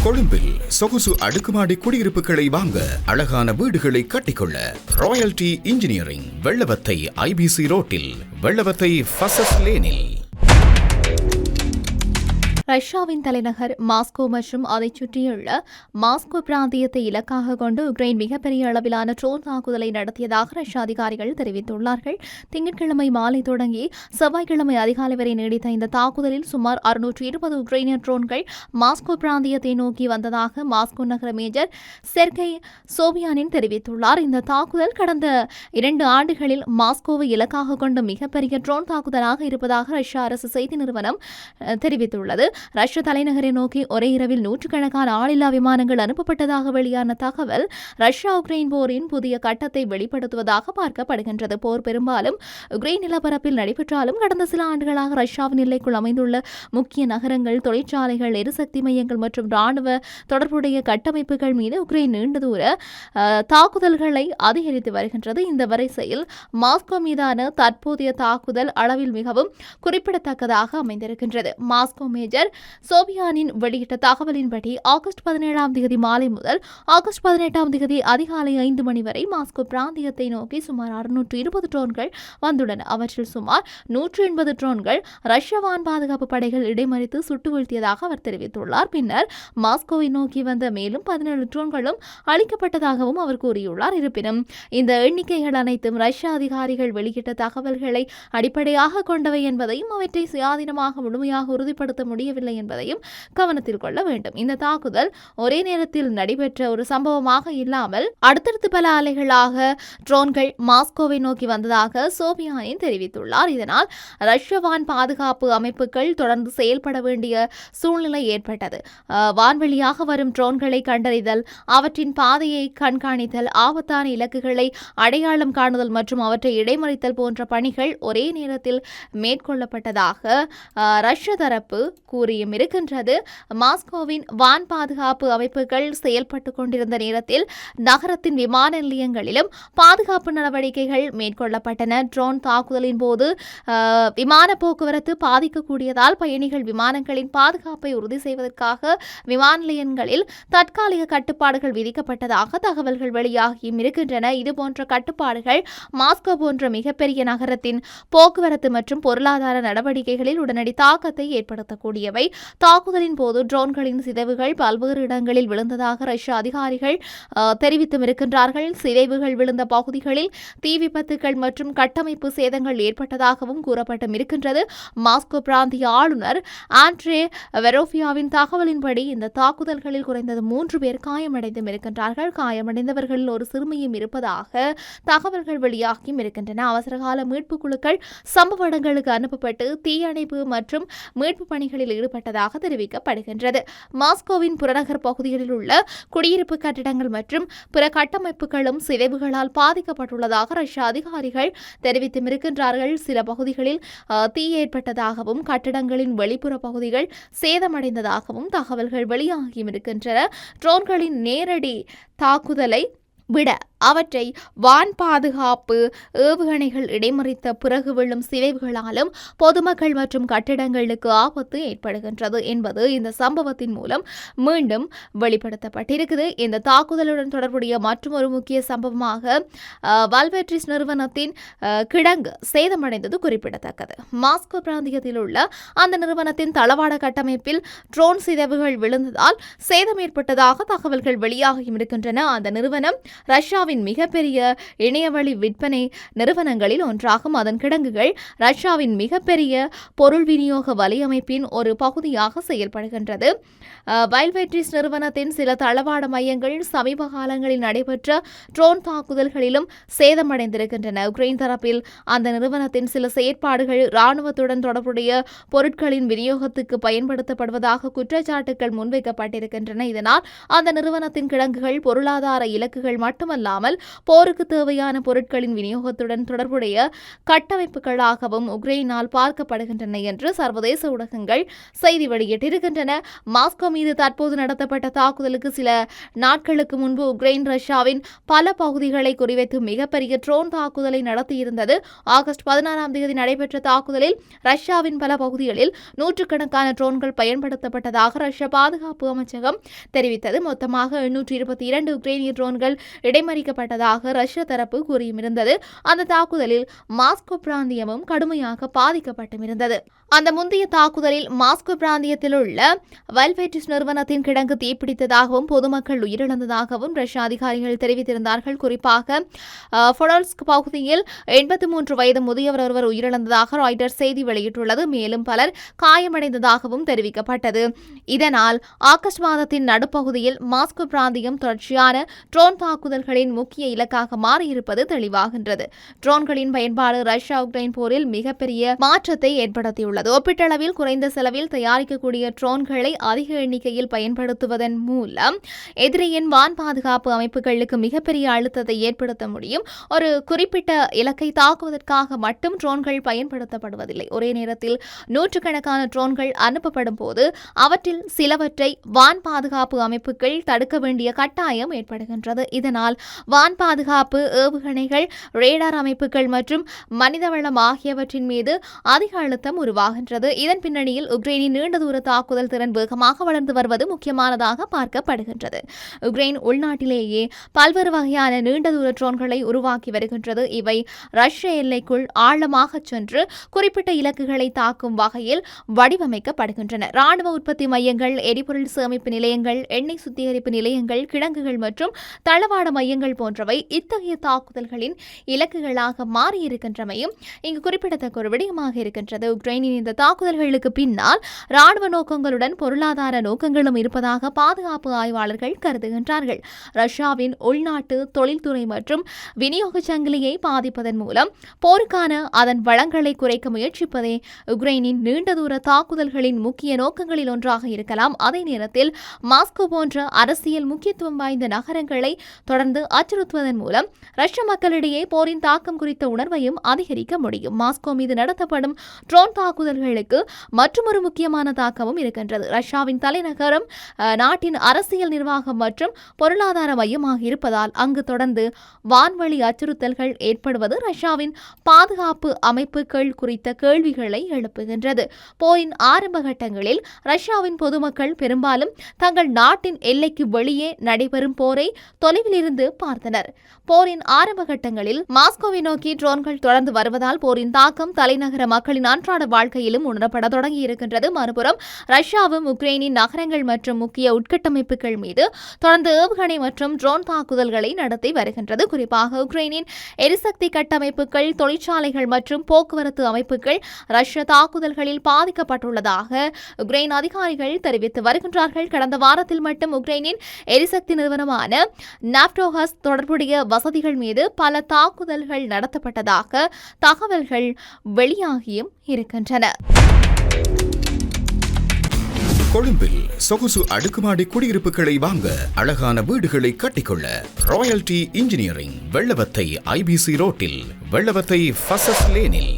கொழும்பில் சொகுசு அடுக்குமாடி குடியிருப்புகளை வாங்க, அழகான வீடுகளை கட்டிக்கொள்ள ராயல்டி இன்ஜினியரிங், வெள்ளவத்தை IBC ரோட்டில், வெள்ளவத்தை ஃபசஸ் லேனில். ரஷ்யாவின் தலைநகர் மாஸ்கோ மற்றும் அதைச் சுற்றியுள்ள மாஸ்கோ பிராந்தியத்தை இலக்காக கொண்டு உக்ரைன் மிகப்பெரிய அளவிலான ட்ரோன் தாக்குதலை நடத்தியதாக ரஷ்ய அதிகாரிகள் தெரிவித்துள்ளார்கள். திங்கட்கிழமை மாலை தொடங்கி செவ்வாய்க்கிழமை அதிகாலை வரை நீடித்த இந்த தாக்குதலில் சுமார் 620 உக்ரைனிய ட்ரோன்கள் மாஸ்கோ பிராந்தியத்தை நோக்கி வந்ததாக மாஸ்கோ நகர மேஜர் செர்கை சோபியானின் தெரிவித்துள்ளார். இந்த தாக்குதல் கடந்த 2 ஆண்டுகளில் மாஸ்கோவை இலக்காக கொண்டு மிகப்பெரிய ட்ரோன் தாக்குதலாக இருப்பதாக ரஷ்ய அரசு செய்தி நிறுவனம் தெரிவித்துள்ளது. ரஷ்ய தலைநகரை நோக்கி ஒரே இரவில் நூற்றுக்கணக்கான ஆளில்லா விமானங்கள் அனுப்பப்பட்டதாக வெளியான தகவல் ரஷ்யா உக்ரைன் போரின் புதிய கட்டத்தை வெளிப்படுத்துவதாக பார்க்கப்படுகின்றது. போர் பெரும்பாலும் உக்ரைன் நிலப்பரப்பில் நடைபெற்றாலும் கடந்த சில ஆண்டுகளாக ரஷ்யாவின் எல்லைக்குள் அமைந்துள்ள முக்கிய நகரங்கள், தொழிற்சாலைகள், எரிசக்தி மையங்கள் மற்றும் ராணுவ தொடர்புடைய கட்டமைப்புகள் மீது உக்ரைன் நீண்ட தூர தாக்குதல்களை அதிகரித்து வருகின்றது. இந்த வரிசையில் மாஸ்கோ மீதான தற்போதைய தாக்குதல் அளவில் மிகவும் குறிப்பிடத்தக்கதாக அமைந்திருக்கின்றது. மாஸ்கோ மேஜர் சோபியானின் வெளியிட்ட தகவலின்படி ஆகஸ்ட் 17ஆம் தேதி மாலை முதல் ஆகஸ்ட் 18ஆம் தேதி அதிகாலை 5 மணி வரை மாஸ்கோ பிராந்தியத்தை நோக்கி சுமார் 620 ட்ரோன்கள் வந்துள்ளன. அவற்றில் சுமார் 180 ட்ரோன்கள் ரஷ்ய வான் பாதுகாப்பு படைகள் இடைமறித்து சுட்டு வீழ்த்தியதாக அவர் தெரிவித்துள்ளார். பின்னர் மாஸ்கோவை நோக்கி வந்த மேலும் 17 ட்ரோன்களும் அளிக்கப்பட்டதாகவும் அவர் கூறியுள்ளார். இருப்பினும் இந்த எண்ணிக்கைகள் அனைத்தும் ரஷ்ய அதிகாரிகள் வெளியிட்ட தகவல்களை அடிப்படையாக கொண்டவை என்பதையும் அவற்றை சுயாதீனமாக முழுமையாக உறுதிப்படுத்த முடியவில்லை என்பதையும் கவனத்தில் கொள்ள வேண்டும். இந்த தாக்குதல் ஒரே நேரத்தில் நடைபெற்ற ஒரு சம்பவமாக இல்லாமல் அடுத்தடுத்து பல அலைகளாக ட்ரோன்கள் மாஸ்கோவை நோக்கி வந்ததாக சோபியானின் தெரிவித்துள்ளார். இதனால் ரஷ்ய வான் பாதுகாப்பு அமைப்புகள் தொடர்ந்து செயல்பட வேண்டிய சூழ்நிலை ஏற்பட்டது. வான்வெளியாக வரும் ட்ரோன்களை கண்டறிதல், அவற்றின் பாதையை கண்காணித்தல், ஆபத்தான இலக்குகளை அடையாளம் காணுதல் மற்றும் அவற்றை இடைமறித்தல் போன்ற பணிகள் ஒரே நேரத்தில் மேற்கொள்ளப்பட்டதாக ரஷ்ய தரப்பு கூறியும் இருக்கின்றது. மாஸ்கோவின் வான் பாதுகாப்பு அமைப்புகள் செயல்பட்டுக் கொண்டிருந்த நேரத்தில் நகரத்தின் விமான நிலையங்களிலும் பாதுகாப்பு நடவடிக்கைகள் மேற்கொள்ளப்பட்டன. ட்ரோன் தாக்குதலின் போது விமான போக்குவரத்து பாதிக்கக்கூடியதால் பயணிகள் விமானங்களின் பாதுகாப்பை உறுதி செய்வதற்காக விமான நிலையங்களில் தற்காலிக கட்டுப்பாடுகள் விதிக்கப்பட்டதாக தகவல்கள் வெளியாகியும் இருக்கின்றன. இதுபோன்ற கட்டுப்பாடுகள் மாஸ்கோ போன்ற மிகப்பெரிய நகரத்தின் போக்குவரத்து மற்றும் பொருளாதார நடவடிக்கைகளில் உடனடி தாக்கத்தை ஏற்படுத்தக்கூடியவை. தாக்குதலின் போது ட்ரோன்களின் சிதைவுகள் பல்வேறு இடங்களில் விழுந்ததாக ரஷ்ய அதிகாரிகள் தெரிவித்தும் இருக்கின்றார்கள். சிதைவுகள் விழுந்த பகுதிகளில் தீ விபத்துகள் மற்றும் கட்டமைப்பு சேதங்கள் ஏற்பட்டதாகவும் கூறப்பட்டும் இருக்கின்றது. மாஸ்கோ பிராந்திய ஆளுநர் ஆண்ட்ரே வெரோஃபியாவின் தகவலின்படி இந்த தாக்குதல்களில் குறைந்தது 3 பேர் காயமடைந்தும் இருக்கின்றார்கள். காயமடைந்தவர்களில் ஒரு சிறுமியும் இருப்பதாக தகவல்கள் வெளியாகியும் இருக்கின்றன. அவசரகால மீட்பு குழுக்கள் சம்பவ இடங்களுக்கு அனுப்பப்பட்டு தீயணைப்பு மற்றும் மீட்பு பணிகளில் ஈடுபட்டதாக தெரிவிக்கப்படுகின்றது. மாஸ்கோவின் புறநகர் பகுதிகளில் உள்ள குடியிருப்பு கட்டிடங்கள் மற்றும் பிற கட்டமைப்புகளும் சிதைவுகளால் பாதிக்கப்பட்டுள்ளதாக ரஷ்ய அதிகாரிகள் தெரிவித்தும் இருக்கின்றார்கள். சில பகுதிகளில் தீ ஏற்பட்டதாகவும் கட்டிடங்களின் வெளிப்புற பகுதிகள் சேதமடைந்ததாகவும் தகவல்கள் வெளியாகியும் இருக்கின்றன. ட்ரோன்களின் நேரடி தாக்குதலை விட அவற்றை வான் பாதுகாப்பு ஏவுகணைகள் இடைமறித்த பிறகு விழும் சிதைவுகளாலும் பொதுமக்கள் மற்றும் கட்டிடங்களுக்கு ஆபத்து ஏற்படுகின்றது என்பது இந்த சம்பவத்தின் மூலம் மீண்டும் வெளிப்படுத்தப்பட்டிருக்குது. இந்த தாக்குதலுடன் தொடர்புடைய மற்றொரு முக்கிய சம்பவமாக வால்வெட்ரிஸ் நிறுவனத்தின் கிடங்கு சேதமடைந்தது குறிப்பிடத்தக்கது. மாஸ்கோ பிராந்தியத்தில் உள்ள அந்த நிறுவனத்தின் தளவாட கட்டமைப்பில் ட்ரோன் சிதைவுகள் விழுந்ததால் சேதம் ஏற்பட்டதாக தகவல்கள் வெளியாகியும் இருக்கின்றன. அந்த நிறுவனம் ரஷ்யாவின் மிகப்பெரிய இணையவழி விற்பனை நிறுவனங்களில் ஒன்றாகும். அதன் கிடங்குகள் ரஷ்யாவின் மிகப்பெரிய பொருள் விநியோக வலையமைப்பின் ஒரு பகுதியாக செயல்படுகின்றது. வைல்வெட்ரிஸ் நிறுவனத்தின் சில தளவாட மையங்கள் சமீப காலங்களில் நடைபெற்ற ட்ரோன் தாக்குதல்களிலும் சேதமடைந்திருக்கின்றன. உக்ரைன் தரப்பில் அந்த நிறுவனத்தின் சில செயற்பாடுகள் இராணுவத்துடன் தொடர்புடைய பொருட்களின் விநியோகத்துக்கு பயன்படுத்தப்படுவதாக குற்றச்சாட்டுகள் முன்வைக்கப்பட்டிருக்கின்றன. இதனால் அந்த நிறுவனத்தின் கிடங்குகள் பொருளாதார இலக்குகள் மட்டுமல்லாமல் மட்டுமல்லாமல் போருக்கு தேவையான பொருட்களின் விநியோகத்துடன் தொடர்புடைய கட்டமைப்புகளாகவும் உக்ரைனால் பார்க்கப்படுகின்றன என்று சர்வதேச ஊடகங்கள் செய்தி வெளியிட்டிருக்கின்றன. மாஸ்கோ மீது தற்போது நடத்தப்பட்ட தாக்குதலுக்கு சில நாட்களுக்கு முன்பு உக்ரைன் ரஷ்யாவின் பல பகுதிகளை குறிவைத்து மிகப்பெரிய ட்ரோன் தாக்குதலை நடத்தியிருந்தது. ஆகஸ்ட் 16ஆம் தேதி நடைபெற்ற தாக்குதலில் ரஷ்யாவின் பல பகுதிகளில் நூற்றுக்கணக்கான ட்ரோன்கள் பயன்படுத்தப்பட்டதாக ரஷ்ய பாதுகாப்பு அமைச்சகம் தெரிவித்தது. மொத்தமாக 822 உக்ரைனிய ட்ரோன்கள் இடைமறிக்கப்பட்டதாக ரஷ்ய தரப்பு கூறியிருந்தது. அந்த தாக்குதலில் மாஸ்கோ பிராந்தியமும் கடுமையாக பாதிக்கப்பட்டிருந்தது. அந்த முந்தைய தாக்குதலில் மாஸ்கோ பிராந்தியத்தில் உள்ள வெல்வெட்டிஸ் நிறுவனத்தின் கிடங்கு தீப்பிடித்ததாகவும் பொதுமக்கள் உயிரிழந்ததாகவும் ரஷ்ய அதிகாரிகள் தெரிவித்திருந்தார்கள். குறிப்பாக ஃபொடோல்ஸ்க் பகுதியில் 83 வயது முதியவர் ஒருவர் உயிரிழந்ததாக ராய்ட்டர்ஸ் செய்தி வெளியிட்டுள்ளது. மேலும் பலர் காயமடைந்ததாகவும் தெரிவிக்கப்பட்டது. இதனால் ஆகஸ்ட் மாதத்தின் நடுப்பகுதியில் மாஸ்கோ பிராந்தியம் தொடர்ச்சியான ட்ரோன் தாக்குதல்களின் முக்கிய இலக்காக மாறியிருப்பது தெளிவாகின்றது. ட்ரோன்களின் பயன்பாடு ரஷ்யா உக்ரைன் போரில் மிகப்பெரிய மாற்றத்தை ஏற்படுத்தியுள்ளது. ஒப்பீட்டளவில் குறைந்த செலவில் தயாரிக்கக்கூடிய ட்ரோன்களை அதிக எண்ணிக்கையில் பயன்படுத்துவதன் மூலம் எதிரியின் வான் பாதுகாப்பு அமைப்புகளுக்கு மிகப்பெரிய அழுத்தத்தை ஏற்படுத்த முடியும். ஒரு குறிப்பிட்ட இலக்கை தாக்குவதற்காக மட்டும் ட்ரோன்கள் பயன்படுத்தப்படுவதில்லை. ஒரே நேரத்தில் நூற்றுக்கணக்கான ட்ரோன்கள் அனுப்பப்படும் போது அவற்றில் சிலவற்றை வான் பாதுகாப்பு அமைப்புகள் தடுக்க வேண்டிய கட்டாயம் ஏற்படுகின்றது. இதனால் வான் பாதுகாப்பு ஏவுகணைகள், ரேடார் அமைப்புகள் மற்றும் மனிதவளம் ஆகியவற்றின் மீது அதிக அழுத்தம் உருவாகின்றது. இதன் பின்னணியில் உக்ரைனின் நீண்ட தூர தாக்குதல் திறன் வேகமாக வளர்ந்து வருவது முக்கியமானதாக பார்க்கப்படுகின்றது. உக்ரைன் உள்நாட்டிலேயே பல்வேறு வகையான நீண்ட தூர ட்ரோன்களை உருவாக்கி வருகின்றது. இவை ரஷ்ய எல்லைக்குள் ஆழமாக சென்று குறிப்பிட்ட இலக்குகளை தாக்கும் வகையில் வடிவமைக்கப்படுகின்றன. ராணுவ உற்பத்தி மையங்கள், எரிபொருள் சேமிப்பு நிலையங்கள், எண்ணெய் சுத்திகரிப்பு நிலையங்கள், கிடங்குகள் மற்றும் தளவாட மையங்கள் போன்றவை இத்தகைய தாக்குதல்களின் இலக்குகளாக மாறியிருக்கின்றமையும் இங்கு குறிப்பிடத்தக்க ஒரு விடயமாக இருக்கின்றது. உக்ரைனின் இந்த தாக்குதல்களுக்கு பின்னால் ராணுவ நோக்கங்களுடன் பொருளாதார நோக்கங்களும் இருப்பதாக பாதுகாப்பு ஆய்வாளர்கள் கருதுகின்றார்கள். ரஷ்யாவின் உள்நாட்டு தொழில்துறை மற்றும் விநியோக சங்கிலியை பாதிப்பதன் மூலம் போருக்கான அதன் வளங்களை குறைக்க முயற்சிப்பதே உக்ரைனின் நீண்ட தூர தாக்குதல்களின் முக்கிய நோக்கங்களில் ஒன்றாக இருக்கலாம். அதே நேரத்தில் மாஸ்கோ போன்ற அரசியல் முக்கியத்துவம் வாய்ந்த நகரங்களை தொடர்ந்து அச்சுறுத்துவதன் மூலம் ரஷ்ய மக்களிடையே போரின் தாக்கம் குறித்த உணர்வையும் அதிகரிக்க முடியும். மாஸ்கோ மீது நடத்தப்படும் ட்ரோன் தாக்குதல்களுக்கு மற்றொரு முக்கியமான தாக்கமும் இருக்கின்றது. ரஷ்யாவின் தலைநகரம் நாட்டின் அரசியல் நிர்வாகம் மற்றும் பொருளாதார மையமாக இருப்பதால் அங்கு தொடர்ந்து வான்வழி அச்சுறுத்தல்கள் ஏற்படுவது ரஷ்யாவின் பாதுகாப்பு அமைப்புகள் குறித்த கேள்விகளை எழுப்புகின்றது. போரின் ஆரம்ப கட்டங்களில் ரஷ்யாவின் பொதுமக்கள் பெரும்பாலும் தங்கள் நாட்டின் எல்லைக்கு வெளியே நடைபெறும் போரை தொலைவில் இருந்து பார்த்தனர். போரின் ஆரம்ப கட்டங்களில் மாஸ்கோவை நோக்கி ட்ரோன்கள் தொடர்ந்து வருவதால் போரின் தாக்கம் தலைநகர மக்களின் அன்றாட வாழ்க்கையிலும் உணரப்பட தொடங்கி இருக்கின்றது. மறுபுறம் ரஷ்யாவும் உக்ரைனின் நகரங்கள் மற்றும் முக்கிய உட்கட்டமைப்புகள் மீது தொடர்ந்து ஏவுகணை மற்றும் ட்ரோன் தாக்குதல்களை நடத்தி வருகின்றது. குறிப்பாக உக்ரைனின் எரிசக்தி கட்டமைப்புகள், தொழிற்சாலைகள் மற்றும் போக்குவரத்து அமைப்புகள் ரஷ்ய தாக்குதல்களில் பாதிக்கப்பட்டுள்ளதாக உக்ரைன் அதிகாரிகள் தெரிவித்து வருகின்றார்கள். கடந்த வாரத்தில் மட்டும் உக்ரைனின் எரிசக்தி நிறுவனமான நாப்டோகஸ் தொடர்புடைய வசதிகள் மீது பல தாக்குதல்கள் நடத்தப்பட்டதாக தகவல்கள் வெளியாகியும் இருக்கின்றன. கொழும்பில் சொகுசு அடுக்குமாடி குடியிருப்புகளை வாங்க, அழகான வீடுகளை கட்டிக்கொள்ள ராயல்டி இன்ஜினியரிங் வெள்ளவத்தை IBC ரோட்டில், வெள்ளவத்தை ஃபசஸ் லேனில்.